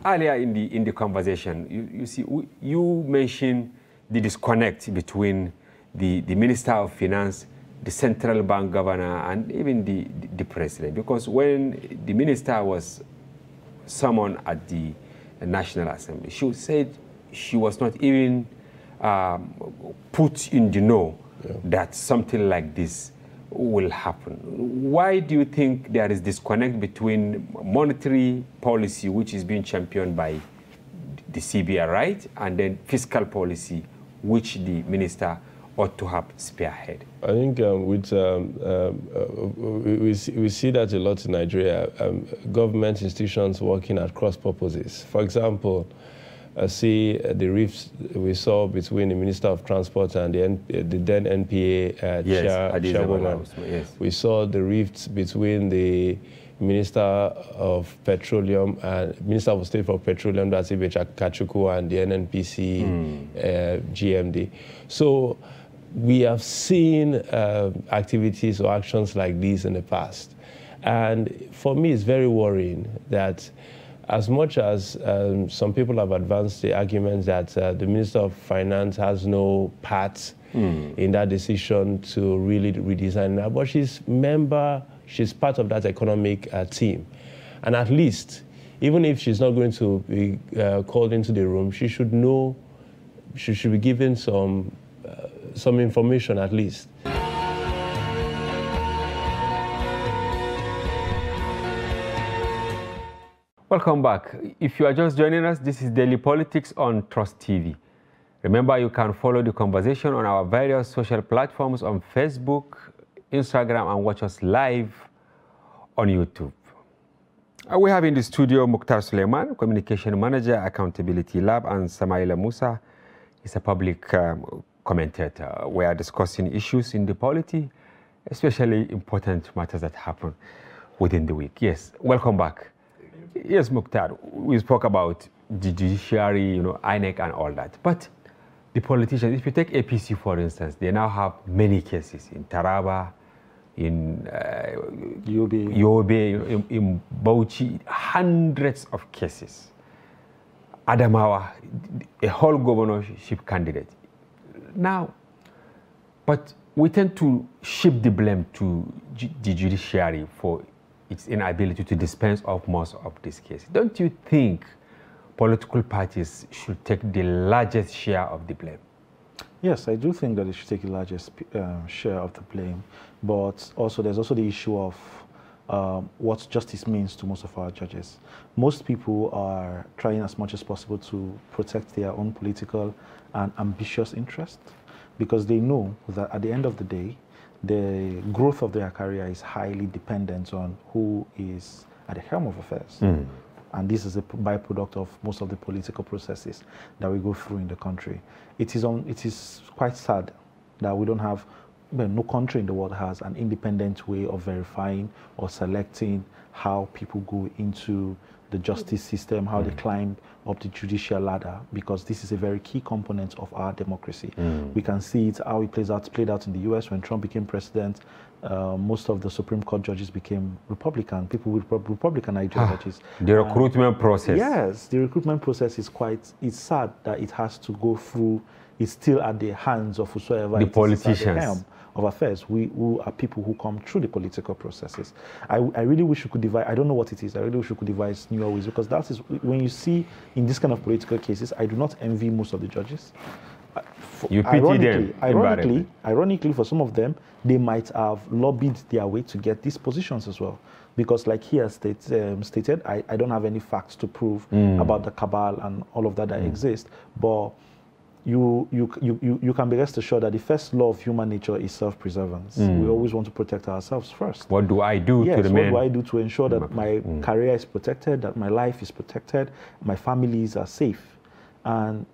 Earlier in the conversation, you see, you mentioned the disconnect between the Minister of Finance, the central bank governor, and even the president. Because when the minister was summoned at the National Assembly, she said she was not even put in the know that something like this will happen. Why do you think there is disconnect between monetary policy, which is being championed by the CBI, right, and then fiscal policy, which the minister ought to have spearhead? I think we see that a lot in Nigeria, government institutions working at cross purposes. For example, see the rifts we saw between the Minister of Transport and the then NPA chairwoman. Yes. We saw the rifts between the Minister of Petroleum and Minister of State for Petroleum, that's Ibecha Kachuku, and the NNPC GMD. So we have seen activities or actions like these in the past. And for me, it's very worrying that as much as some people have advanced the argument that the Minister of Finance has no part in that decision to really redesign that, but she's part of that economic team. And at least, even if she's not going to be called into the room, she should know, she should be given some information at least. Welcome back. If you are just joining us, this is Daily Politics on Trust TV. Remember, you can follow the conversation on our various social platforms on Facebook, Instagram, and watch us live on YouTube. We have in the studio Mukhtar Suleiman, Communication Manager, Accountability Lab, and Samaila Musa. He's a public commentator. We are discussing issues in the polity, especially important matters that happen within the week. Yes, welcome back. Yes, Mukhtar, we spoke about the judiciary, INEC and all that. But the politicians, if you take APC, for instance, they now have many cases in Taraba, in Yobe, in Bauchi, hundreds of cases. Adamawa, a whole governorship candidate. Now, but we tend to shift the blame to the judiciary for its inability to dispense of most of these cases. Don't you think political parties should take the largest share of the blame? Yes, I do think that they should take the largest share of the blame, but also there's also the issue of what justice means to most of our judges. Most people are trying as much as possible to protect their own political and ambitious interests because they know that at the end of the day, the growth of their career is highly dependent on who is at the helm of affairs. And this is a byproduct of most of the political processes that we go through in the country. It is quite sad that we don't have, no country in the world has an independent way of verifying or selecting how people go into the justice system, how they climb up the judicial ladder, because this is a very key component of our democracy. We can see it, how it played out in the US when Trump became president. Most of the Supreme Court judges became Republican, people with Republican ideologies. The recruitment process. Yes, the recruitment process is it's sad that it has to go through, it's still at the hands of whosoever the politicians. At the helm of affairs. Who are people who come through the political processes. I really wish we could devise, I don't know what it is, I really wish we could devise newer ways, because that is, when you see in this kind of political cases, I do not envy most of the judges. You pity them. Ironically, for some of them, they might have lobbied their way to get these positions as well. because like he has stated, I don't have any facts to prove about the cabal and all of that exist, but you can be rest assured that the first law of human nature is self-preservance. We always want to protect ourselves first. What do I do to remain? What do I do to ensure that my career is protected, that my life is protected, my families are safe? And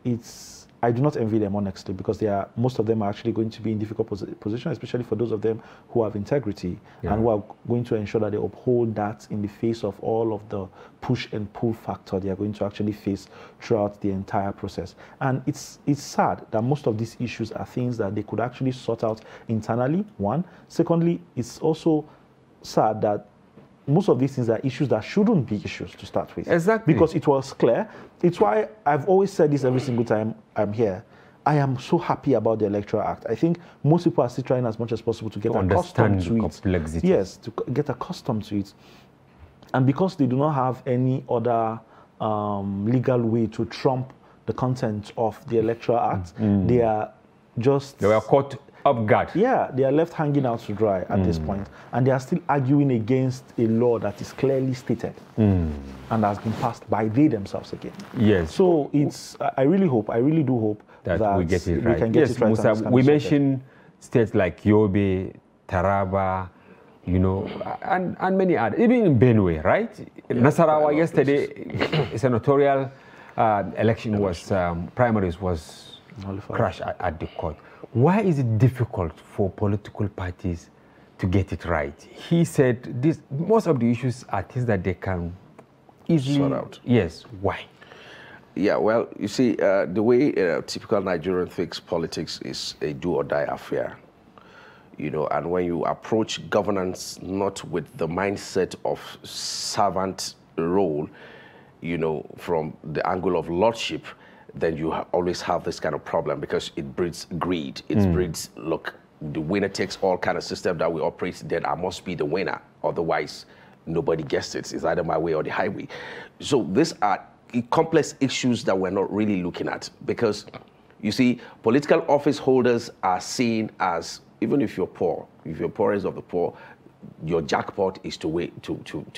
I do not envy them, honestly, because most of them are actually going to be in difficult positions, especially for those of them who have integrity and who are going to ensure that they uphold that in the face of all of the push and pull factor they are going to actually face throughout the entire process. And it's sad that most of these issues are things that they could actually sort out internally, one. Secondly, it's also sad that most of these things are issues that shouldn't be issues to start with. Exactly. Because it was clear. It's why I've always said this every single time I'm here. I am so happy about the Electoral Act. I think most people are still trying as much as possible to get accustomed to it. Complexity. Yes, to get accustomed to it. And because they do not have any other legal way to trump the content of the Electoral Act, they are just... They were caught off guard. Yeah, they are left hanging out to dry at this point. And they are still arguing against a law that is clearly stated and has been passed by they themselves again. Yes. So I really do hope that we get it right. We can get it right. Musa, we mentioned states like Yobe, Taraba, and many others, even in Benue, right? Yeah, Nasarawa yesterday, senatorial election was, primaries was crashed at the court. Why is it difficult for political parties to get it right? He said most of the issues are things that they can easily sort out. Yes. Why? Yeah, well, you see, the way typical Nigerian thinks politics is a do-or-die affair, and when you approach governance not with the mindset of servant role, from the angle of lordship, then you always have this kind of problem because it breeds greed. It breeds, look, the winner takes all kind of system that we operate, then I must be the winner. Otherwise, nobody gets it. It's either my way or the highway. So these are complex issues that we're not really looking at because, you see, political office holders are seen as, even if you're poor, if you're poorest of the poor, your jackpot is to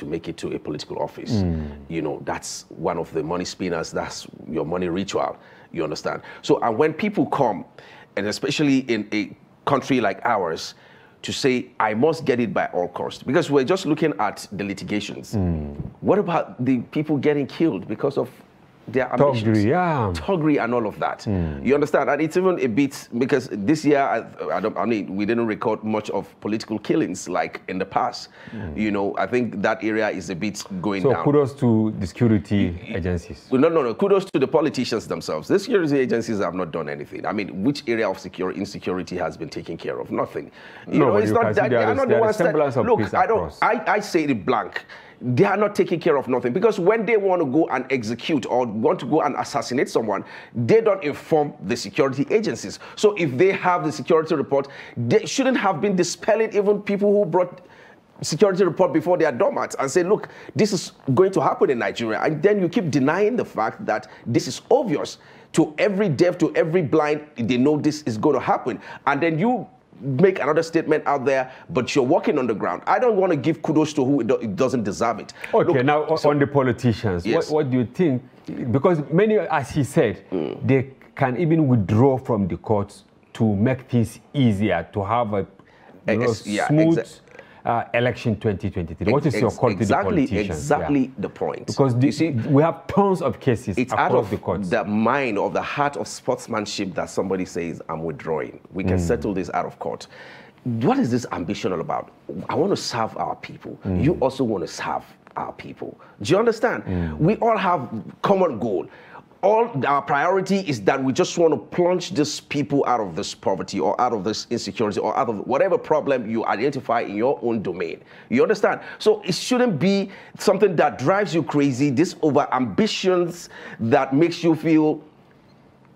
make it to a political office. That's one of the money spinners. That's your money ritual. You understand? So, and when people come, and especially in a country like ours, to say, I must get it by all costs, because we're just looking at the litigations. What about the people getting killed because of their ambitions? Toggery and all of that. You understand? And it's even a bit, because this year, I mean, we didn't record much of political killings like in the past. I think that area is a bit going down. So kudos to the security agencies. No. Kudos to the politicians themselves. The security agencies have not done anything. I mean, which area of insecurity has been taken care of? Nothing. It's not that. They are not the ones that. Look, I say it blank. They are not taking care of nothing, because when they want to go and execute or want to go and assassinate someone, they don't inform the security agencies. So if they have the security report, they shouldn't have been dispelling even people who brought security report before their doormats and say, look, this is going to happen in Nigeria. And then you keep denying the fact that this is obvious to every deaf, to every blind. They know this is going to happen. And then you make another statement out there, but you're walking on the ground. I don't want to give kudos to who it doesn't deserve it. Okay, look, now on the politicians, yes. what do you think? Because many, as he said, they can even withdraw from the courts to make things easier, to have a smooth election 2023. What is your call to the politicians? Exactly the point. Because you see, we have tons of cases across the courts. It's out of the mind of the heart of sportsmanship that somebody says, I'm withdrawing. We can settle this out of court. What is this ambition all about? I want to serve our people. You also want to serve our people. Do you understand? We all have common goal. All our priority is that we just want to plunge these people out of this poverty or out of this insecurity or out of whatever problem you identify in your own domain. You understand? So it shouldn't be something that drives you crazy, this over ambitions that makes you feel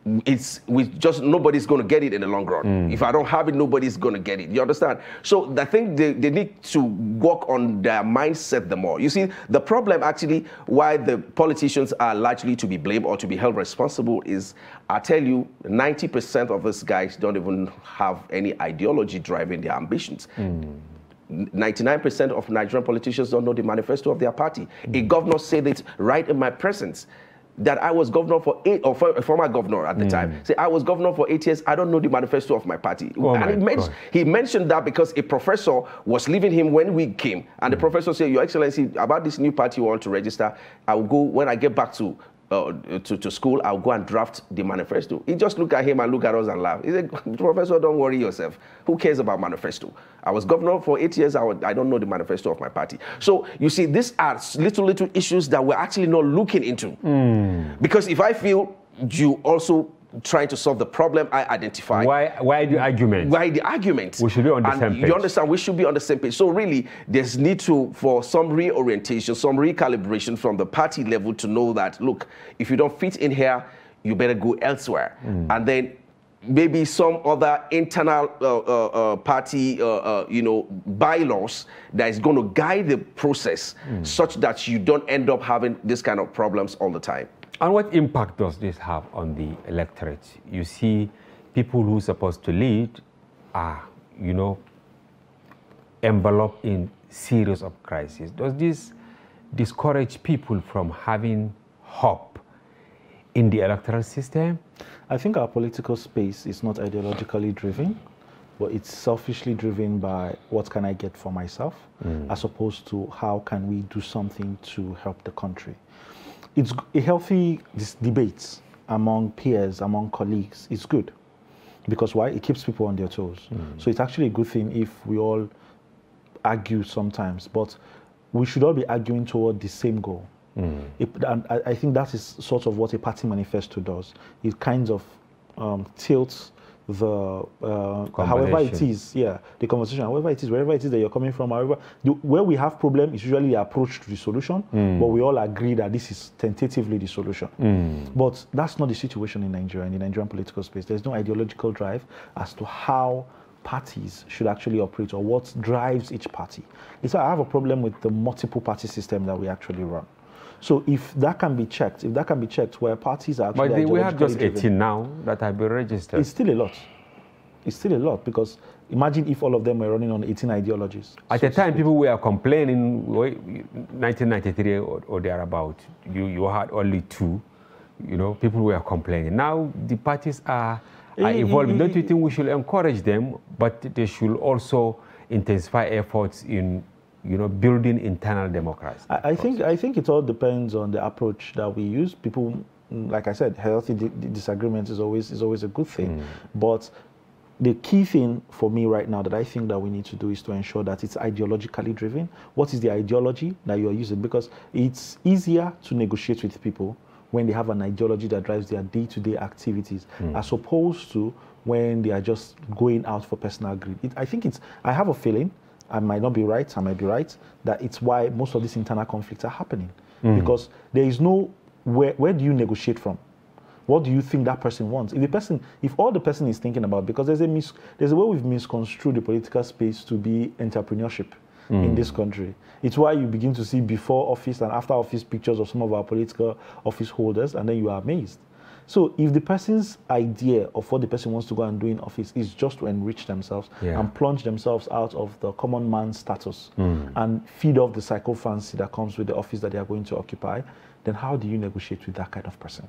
nobody's going to get it in the long run. If I don't have it, nobody's going to get it. You understand? So I think they need to work on their mindset the more. You see, the problem actually why the politicians are largely to be blamed or to be held responsible is, I tell you, 90% of these guys don't even have any ideology driving their ambitions. 99% of Nigerian politicians don't know the manifesto of their party. A governor said it right in my presence, that I was governor for 8, or former governor at the time. Say, I was governor for 8 years, I don't know the manifesto of my party. Oh, and he mentioned that because a professor was leaving him when we came. And the professor said, Your Excellency, about this new party you want to register, I will go, when I get back to school, I'll go and draft the manifesto. He just looked at him and looked at us and laughed. He said, Professor, don't worry yourself. Who cares about manifesto? I was governor for 8 years. I don't know the manifesto of my party. So you see, these are little issues that we're actually not looking into. Because if I feel you also trying to solve the problem I identify. Why the argument? Why the argument? We should be on the same page. You understand? We should be on the same page. So really, there's need for some reorientation, some recalibration from the party level to know that, look, if you don't fit in here, you better go elsewhere. And then maybe some other internal party, bylaws that is going to guide the process such that you don't end up having this kind of problems all the time. And what impact does this have on the electorate? You see, people who are supposed to lead are, enveloped in series of crises. Does this discourage people from having hope in the electoral system? I think our political space is not ideologically driven, but it's selfishly driven by what can I get for myself, as opposed to how can we do something to help the country. It's a healthy debate among peers, among colleagues. It's good. Because why? It keeps people on their toes. So it's actually a good thing if we all argue sometimes, but we should all be arguing toward the same goal. And I think that is sort of what a party manifesto does. It kind of tilts the however it is, the conversation, however it is, wherever it is that you're coming from, however, where we have problem is usually the approach to the solution, but we all agree that this is tentatively the solution. But that's not the situation in Nigeria, in the Nigerian political space. There's no ideological drive as to how parties should actually operate or what drives each party. It's why I have a problem with the multiple party system that we actually run. So if that can be checked, where parties are actually But we have just 18 now that have been registered. It's still a lot. It's still a lot, because imagine if all of them were running on 18 ideologies. At the time, people were complaining, 1993 or thereabout, you had only 2, people were complaining. Now the parties are evolving. Don't you think we should encourage them, but they should also intensify efforts in building internal democracy? I think it all depends on the approach that we use. People, like I said, healthy disagreement is always a good thing. But the key thing for me right now that I think that we need to do is to ensure that it's ideologically driven. What is the ideology that you are using? Because it's easier to negotiate with people when they have an ideology that drives their day-to-day activities, as opposed to when they are just going out for personal greed. I have a feeling, I might not be right, I might be right, that it's why most of these internal conflicts are happening. Because there is no, where do you negotiate from? What do you think that person wants? If all the person is thinking about, because there's a way we've misconstrued the political space to be entrepreneurship in this country. It's why you begin to see before office and after office pictures of some of our political office holders, and then you are amazed. So if the person's idea of what the person wants to go and do in office is just to enrich themselves and plunge themselves out of the common man status and feed off the psychophancy that comes with the office that they are going to occupy, then how do you negotiate with that kind of person?